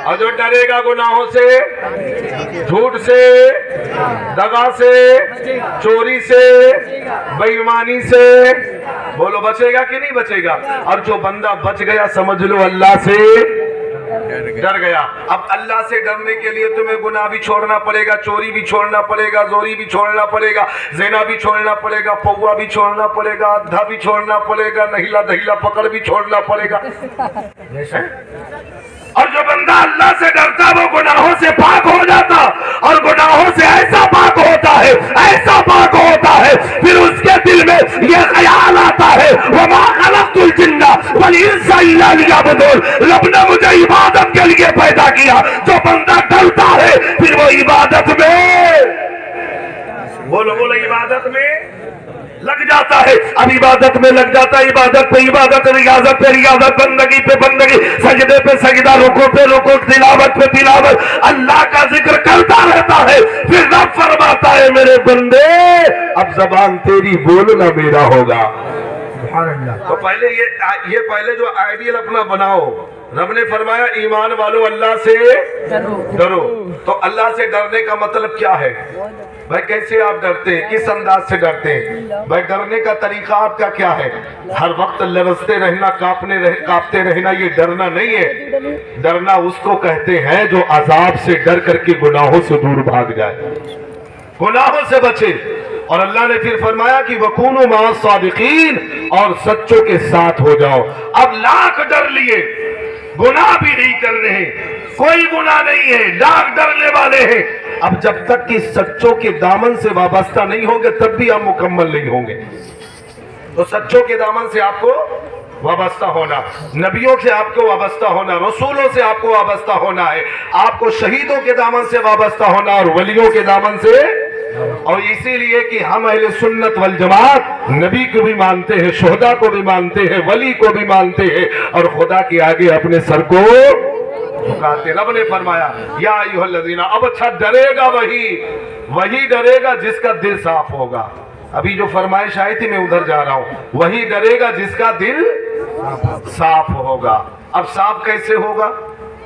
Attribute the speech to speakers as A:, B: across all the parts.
A: اور جو ڈرے گا گناہوں سے، جھوٹ سے، دغا سے، چوری سے، بے ایمانی سے، بولو بچے گا کہ نہیں بچے گا؟ اور جو بندہ بچ گیا سمجھ لو اللہ سے ڈر گیا۔ اب اللہ سے ڈرنے کے لیے تمہیں گناہ بھی چھوڑنا پڑے گا، چوری بھی چھوڑنا پڑے گا، زوری بھی چھوڑنا پڑے گا، زنا بھی چھوڑنا پڑے گا، پوا بھی چھوڑنا پڑے گا، ادھا بھی چھوڑنا پڑے گا، نہیلا دہیلا پکڑ بھی چھوڑنا پڑے گا۔ اور جو بندہ اللہ سے ڈرتا وہ گناہوں سے پاک ہو جاتا، اور گناہوں سے ایسا پاک ہوتا ہے، ایسا پاک ہوتا ہے، پھر اس کے دل میں یہ خیال آتا ہے وَمَا خَلَقْتُ الْجِنَّ وَالْإِنسَ إِلَّا لِيَعْبُدُونِ، رب نے مجھے عبادت کے لیے پیدا کیا۔ جو بندہ ڈرتا ہے پھر وہ عبادت میں، بولو بولو، عبادت میں لگ جاتا ہے۔ اب عبادت میں لگ جاتا ہے، عبادت پہ عبادت، ریاضت پہ ریاضت، بندگی پہ بندگی، سجدے پہ سجدہ، رکوع پہ رکوع، تلاوت پہ تلاوت، اللہ کا ذکر کرتا رہتا ہے۔ پھر رب فرماتا ہے میرے بندے اب زبان تیری بولنا میرا ہوگا۔ تو پہلے یہ پہلے جو آئیڈیل اپنا بناؤ۔ رب نے فرمایا ایمان والو اللہ سے ڈرو۔ تو اللہ سے ڈرنے کا مطلب کیا ہے بھائی؟ کیسے آپ ڈرتے ہیں؟ کس انداز سے ڈرتے ہیں بھائی؟ ڈرنے کا طریقہ آپ کا کیا ہے؟ ہر وقت لرزتے رہنا، کانپتے رہنا، یہ ڈرنا نہیں ہے۔ ڈرنا اس کو کہتے ہیں جو عذاب سے ڈر کر کے گناہوں سے دور بھاگ جائے، گناہوں سے بچے۔ اور اللہ نے پھر فرمایا کہ وَكُونُوا مَعَ الصَّادِقِينَ، اور سچوں کے ساتھ ہو جاؤ۔ اب لاکھ ڈر لیے گناہ بھی نہیں کر رہے، کوئی گناہ نہیں ہے، لاکھ ڈرنے والے ہیں، اب جب تک کہ سچوں کے دامن سے وابستہ نہیں ہوں گے تب بھی آپ مکمل نہیں ہوں گے۔ تو سچوں کے دامن سے آپ کو وابستہ ہونا، نبیوں سے آپ کو وابستہ ہونا، رسولوں سے آپ کو وابستہ ہونا ہے، آپ کو شہیدوں کے دامن سے وابستہ ہونا اور ولیوں کے دامن سے۔ اور اسی لیے کہ ہم اہل سنت والجماعت نبی کو بھی مانتے ہیں، شہداء کو بھی مانتے ہیں، ولی کو بھی مانتے ہیں، اور خدا کے آگے اپنے سر کو جھکاتے۔ رب نے فرمایا یا ایھا الذین، اب اچھا ڈرے گا وہی ڈرے گا جس کا دل صاف ہوگا۔ ابھی جو فرمائش آئی تھی میں ادھر جا رہا ہوں، وہی ڈرے گا جس کا دل صاف ہوگا۔ اب صاف کیسے ہوگا؟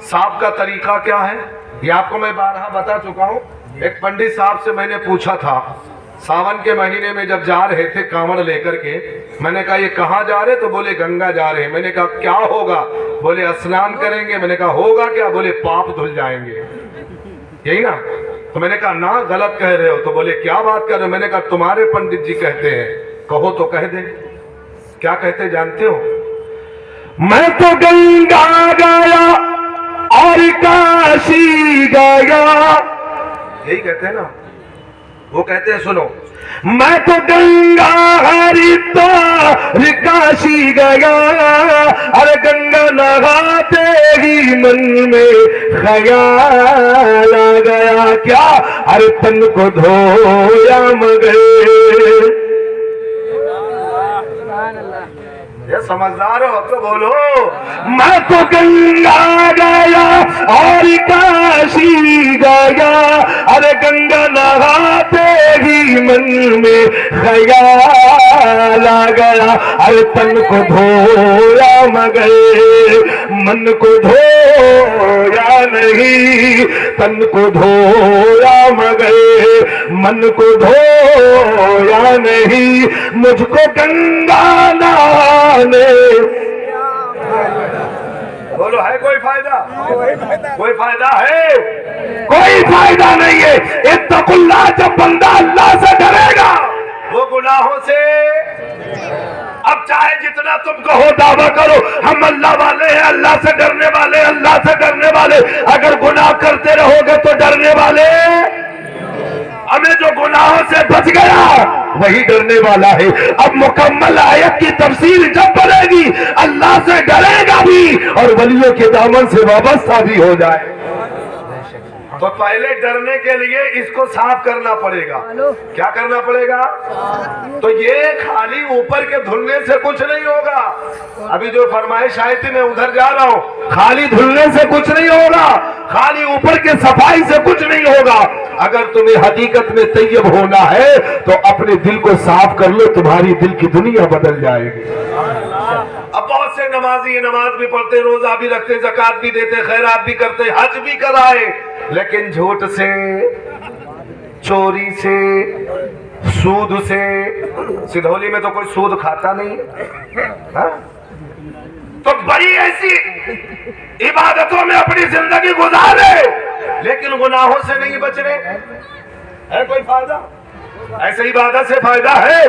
A: صاف کا طریقہ کیا ہے یہ آپ کو میں بارہا بتا چکا ہوں۔ ایک پنڈت صاحب سے میں نے پوچھا تھا، ساون کے مہینے میں جب جا رہے تھے کانوڑ لے کر کے، میں نے کہا یہ کہاں جا رہے؟ تو بولے گنگا جا رہے ہیں۔ میں نے کہا کیا ہوگا؟ بولے اسنان کریں گے۔ میں نے کہا ہوگا کیا؟ بولے پاپ دھل جائیں گے، یہی نا؟ تو میں نے کہا نا غلط کہہ رہے ہو۔ تو بولے کیا بات کر رہے ہو؟ میں نے کہا تمہارے پنڈت جی کہتے ہیں، کہو تو کہہ دیں۔ کیا کہتے جانتے ہو؟ میں تو گنگا گیا اور کاشی گیا، یہی کہتے ہیں نا؟ وہ کہتے ہیں سنو، میں تو گنگا ہریدوار کاشی گیا، ارے گنگا نہاتے ہی من میں خیال آ گیا، کیا؟ ارے تن کو دھویا مگر، یہ سمجھدار ہو تو بولو، میں تو گنگا گیا اور کاشی گیا، ارے گنگا نہاتے ہی من میں خیال آ گیا، ارے تن کو دھویا مگر من کو دھویا نہیں، تن کو دھویا مگر من کو دھویا نہیں، مجھ کو گنگا نہانے، بولو ہے کوئی فائدہ؟ کوئی فائدہ ہے؟ کوئی فائدہ نہیں ہے۔ اتقوا اللہ، جب بندہ اللہ سے ڈرے گا وہ گناہوں سے، اب چاہے جتنا تم کہو دعویٰ کرو ہم اللہ والے ہیں، اللہ سے ڈرنے والے، اللہ سے ڈرنے والے، اگر گناہ کرتے رہو گے تو ڈرنے والے، ہمیں جو گناہوں سے بچ گیا وہی ڈرنے والا ہے۔ اب مکمل آیت کی تفسیر جب بنے گی اللہ سے ڈرے گا بھی اور ولیوں کے دامن سے وابستہ بھی ہو جائے۔ تو پہلے ڈرنے کے لیے اس کو صاف کرنا پڑے گا۔ کیا کرنا پڑے گا؟ تو یہ خالی اوپر کے دھلنے سے کچھ نہیں ہوگا۔ ابھی جو فرمائش آئی تھی میں ادھر جا رہا ہوں، خالی دھلنے سے کچھ نہیں ہوگا، خالی اوپر کے صفائی سے کچھ نہیں ہوگا۔ اگر تمہیں حقیقت میں طیب ہونا ہے تو اپنے دل کو صاف کر لو، تمہاری دل کی دنیا بدل جائے گی۔ اب بہت سے نمازی نماز بھی پڑھتے, روزہ بھی رکھتے, زکات بھی دیتے, خیرات بھی کرتے, حج بھی کرائے, لیکن جھوٹ سے, چوری سے, سود سے. سدھولی میں تو کوئی سود کھاتا نہیں ہے, تو بڑی ایسی عبادتوں میں اپنی زندگی گزارے لیکن گناہوں سے نہیں بچ رہے. ہے کوئی فائدہ؟ ایسے عبادت سے فائدہ ہے,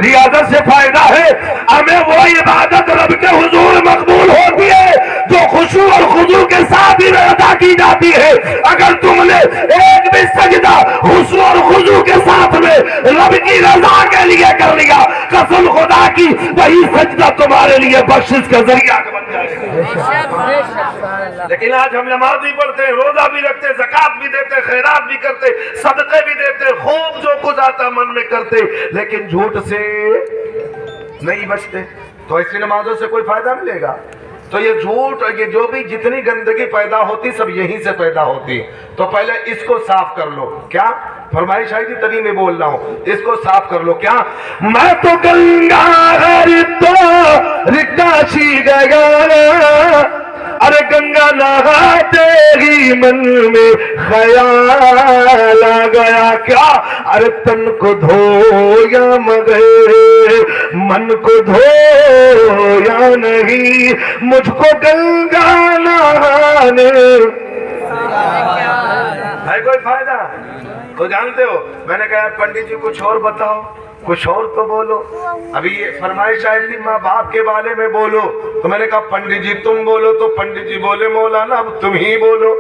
A: ریاضت سے فائدہ ہے. ہمیں وہ عبادت رب کے حضور مقبول ہوتی ہے جو خشوع اور خضوع کے ساتھ ہی ادا کی جاتی ہے. اگر تم نے ایک بھی سجدہ خشوع اور خضوع کے ساتھ میں رب کی رضا کے لیے کر لیا, قسم خدا کی وہی سجدہ تمہارے لیے بخشش کا ذریعہ بن جائے گا. لیکن آج ہم نماز بھی پڑھتے, روزہ بھی رکھتے, زکات بھی دیتے, خیرات بھی کرتے, صدقے بھی دیتے, خوب جو کچھ آتا من میں کرتے, لیکن جھوٹ سے نہیں بچتے. تو ایسی نمازوں سے کوئی فائدہ ملے گا؟ تو یہ جھوٹ, یہ جو بھی جتنی گندگی پیدا ہوتی سب یہیں سے پیدا ہوتی. تو پہلے اس کو صاف کر لو. کیا فرمائش آئی تھی تبھی میں بول رہا ہوں, اس کو صاف کر لو. کیا میں تو گنگا تو رکاشی گیا, ارے گنگا نہاتے ہی من میں خیال آ گیا. کیا ارے تن کو دھویا مگر من کو دھویا نہیں, مجھ کو گنگا نہانے. ہے کوئی فائدہ؟ تو جانتے ہو میں نے کہا پنڈت جی کچھ اور بتاؤ, کچھ اور تو بولو. ابھی یہ فرمائش آئی تھی ماں باپ کے بارے میں بولو, تو میں نے کہا پنڈت جی تم بولو, تو پنڈت جی بولے مولانا اب تم ہی بولو.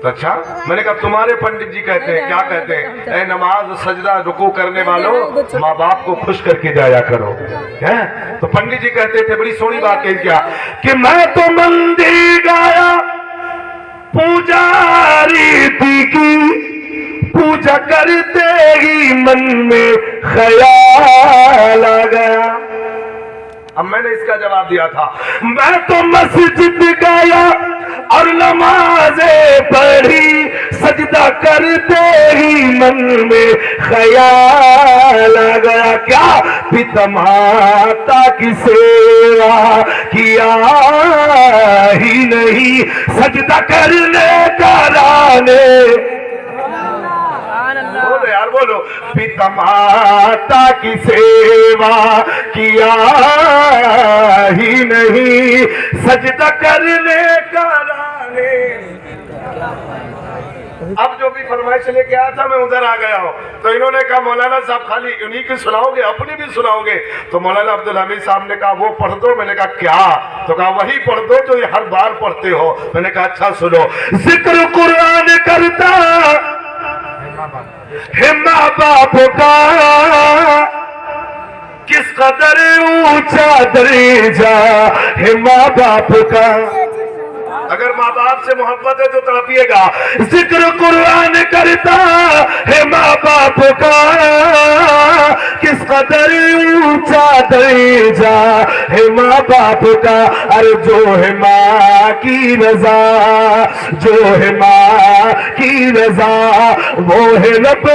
A: تو اچھا, میں نے کہا تمہارے پنڈت جی کہتے ہیں, کیا کہتے ہیں؟ اے نماز سجدہ رکوع کرنے والوں, ماں باپ کو خوش کر کے جایا کرو. تو پنڈت جی کہتے تھے, بڑی سونی بات کہی, کیا کہ میں تو مندر گایا پوجاری تھی کی, پوجا کرتے ہی من میں خیال آ گیا. اب میں نے اس کا جواب دیا تھا, میں تو مسجد گیا اور نمازیں پڑھی, سجدہ کرتے ہی من میں خیال آ گیا. کیا پتا ماتا کی سیوا کیا ہی نہیں, سجدہ کرنے کرانے. بولو یار بولو, پتا ماتا کی سیوا کیا ہی نہیں, سجدہ کرنے کرانے. اب جو بھی فرمائش لے کے آیا تھا میں ادھر آ گیا ہوں, تو انہوں نے کہا مولانا صاحب خالی انہی کی سناؤ گے, اپنی بھی سناؤ گے؟ تو مولانا عبدالحمید صاحب نے کہا وہ پڑھ دو. میں نے کہا کیا؟ تو کہا وہی پڑھ دو جو یہ ہر بار پڑھتے ہو. میں نے کہا اچھا سنو. ذکر قرآن کرتا ہے ماں باپ کا, کس قدر اونچا درجہ ہے ماں باپ کا. اگر ماں باپ سے محبت ہے تو تڑپیے گا. ذکر قرآن کرتا ہے ماں باپ کا, کس قدر اونچا درجہ ہے ماں باپ کا. ارے جو ہے ماں کی رضا, جو ہے ماں کی رضا, وہ ہے رب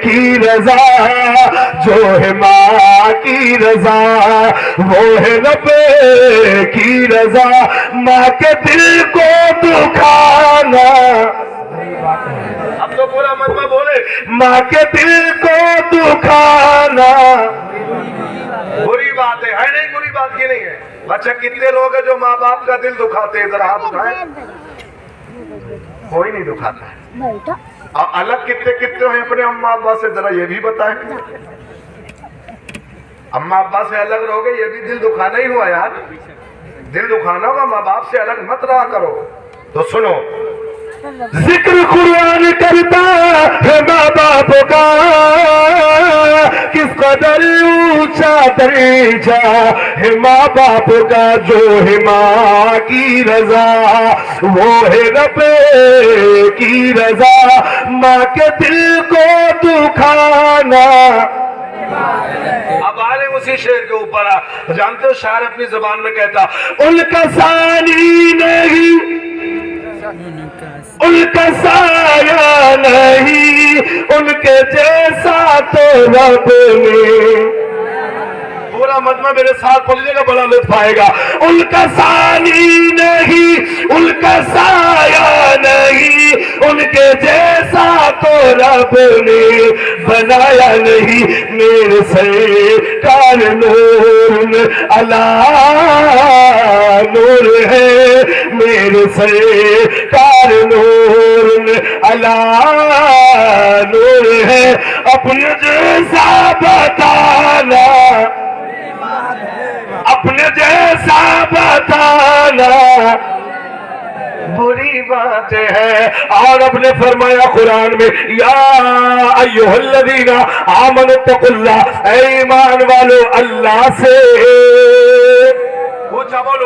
A: کی رضا. جو ہے ماں کی رضا, وہ ہے رب کی رضا. ماں کے دل کو دکھانا, اب تو پورا مجمع بولے, ماں کے دل کو دکھانا بری بات ہے نہیں؟ بری بات کی نہیں ہے. اچھا کتنے لوگ ہیں جو ماں باپ کا دل دکھاتے ہیں؟ ذرا ہاتھ اٹھائیں. کوئی نہیں دکھاتا ہے. الگ کتنے ہیں اپنے اماں ابا سے؟ ذرا یہ بھی بتائیں. اماں ابا سے الگ رہو گے یہ بھی دل دکھانا ہی ہوا یار. دل دکھانا ہوگا, ماں باپ سے الگ مت رہا کرو. تو سنو, ذکر قرآن کرتا ہے ماں باپ کا, کس قدر اونچا درجہ ہے ماں باپ کا. جو ہے ماں کی رضا, وہ ہے رب کی رضا. ماں کے دل کو دکھانا. اب آ رہے اسی شعر کے اوپر. جانتے ہو شاعر اپنی زبان میں کہتا, ان کا ثانی نہیں, ان کا سایہ نہیں, ان کے جیسا تو رب نے. پورا مجمع میرے ساتھ پڑھنے کا بڑا لطف آئے گا. ان کا ثانی نہیں, ان کا سایہ نہیں, ان کے جیسا تو رب نے بنایا نہیں. میرے سرکار نور اللہ نور ہے, میرے سرکار نور اللہ نور ہے. اپنے جیسا بتانا, اپنے جیسا بتانا بری بات ہے. اور اب نے فرمایا قرآن میں, یا ایھا الذین آمنوا اتقوا اللہ, اے ایمان والو اللہ سے اونچا بولو.